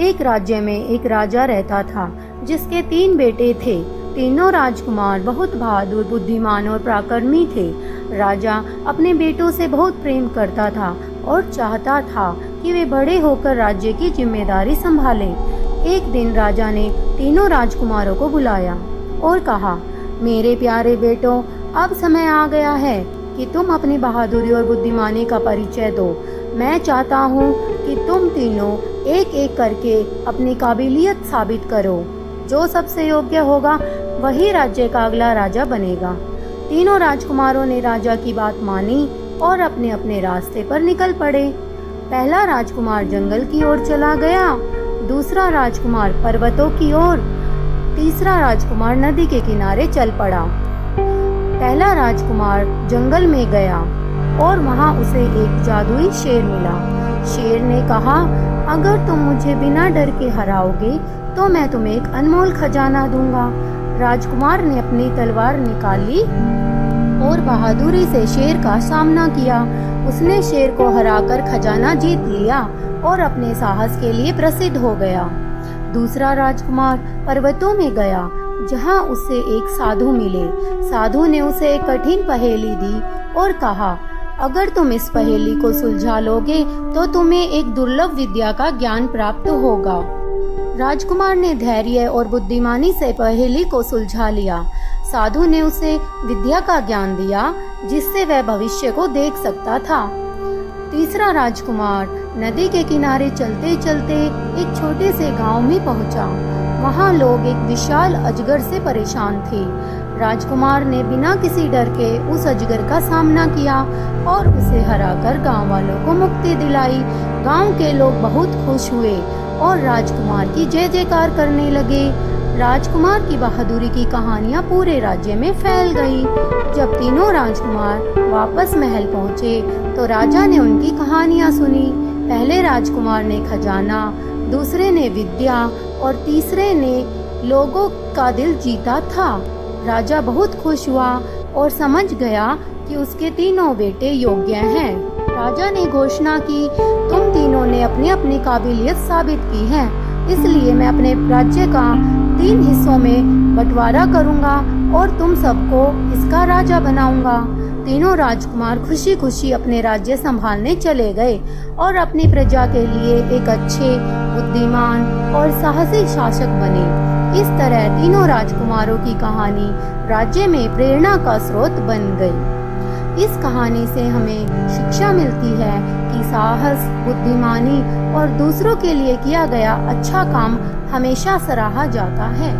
एक राज्य में एक राजा रहता था जिसके 3 बेटे थे। तीनों राजकुमार बहुत बहादुर, बुद्धिमान और पराक्रमी थे। राजा अपने बेटों से बहुत प्रेम करता था और चाहता था कि वे बड़े होकर राज्य की जिम्मेदारी संभालें। एक दिन राजा ने तीनों राजकुमारों को बुलाया और कहा, मेरे प्यारे बेटों, अब समय आ गया है कि तुम अपनी बहादुरी और बुद्धिमानी का परिचय दो। मैं चाहता हूँ कि तुम तीनों एक एक करके अपनी काबिलियत साबित करो। जो सबसे योग्य होगा वही राज्य का अगला राजा बनेगा। तीनों राजकुमारों ने राजा की बात मानी और अपने अपने रास्ते पर निकल पड़े। पहला राजकुमार जंगल की ओर चला गया, दूसरा राजकुमार पर्वतों की ओर, तीसरा राजकुमार नदी के किनारे चल पड़ा। पहला राजकुमार जंगल में गया और वहां उसे एक जादुई शेर मिला। शेर ने कहा, अगर तुम मुझे बिना डर के हराओगे तो मैं तुम्हें एक अनमोल खजाना दूंगा। राजकुमार ने अपनी तलवार निकाली और बहादुरी से शेर का सामना किया। उसने शेर को हराकर खजाना जीत लिया और अपने साहस के लिए प्रसिद्ध हो गया। दूसरा राजकुमार पर्वतों में गया, जहां उसे एक साधु मिले। साधु ने उसे एक कठिन पहेली दी और कहा, अगर तुम इस पहेली को सुलझा लोगे तो तुम्हें एक दुर्लभ विद्या का ज्ञान प्राप्त होगा। राजकुमार ने धैर्य और बुद्धिमानी से पहेली को सुलझा लिया। साधु ने उसे विद्या का ज्ञान दिया जिससे वह भविष्य को देख सकता था। तीसरा राजकुमार नदी के किनारे चलते चलते एक छोटे से गांव में पहुंचा। वहां लोग एक विशाल अजगर से परेशान थे। राजकुमार ने बिना किसी डर के उस अजगर का सामना किया और उसे हराकर गांव वालों को मुक्ति दिलाई। गांव के लोग बहुत खुश हुए और राजकुमार की जय जयकार करने लगे। राजकुमार की बहादुरी की कहानियां पूरे राज्य में फैल गई। जब तीनों राजकुमार वापस महल पहुंचे तो राजा ने उनकी कहानियां सुनी। पहले राजकुमार ने खजाना, दूसरे ने विद्या और तीसरे ने लोगों का दिल जीता था। राजा बहुत खुश हुआ और समझ गया कि उसके तीनों बेटे योग्य हैं। राजा ने घोषणा की, तुम तीनों ने अपनी अपनी काबिलियत साबित की है, इसलिए मैं अपने राज्य का 3 हिस्सों में बंटवारा करूंगा और तुम सबको इसका राजा बनाऊंगा। तीनों राजकुमार खुशी खुशी अपने राज्य संभालने चले गए और अपनी प्रजा के लिए एक अच्छे, बुद्धिमान और साहसी शासक बने। इस तरह तीनों राजकुमारों की कहानी राज्य में प्रेरणा का स्रोत बन गई। इस कहानी से हमें शिक्षा मिलती है कि साहस, बुद्धिमानी और दूसरों के लिए किया गया अच्छा काम हमेशा सराहा जाता है।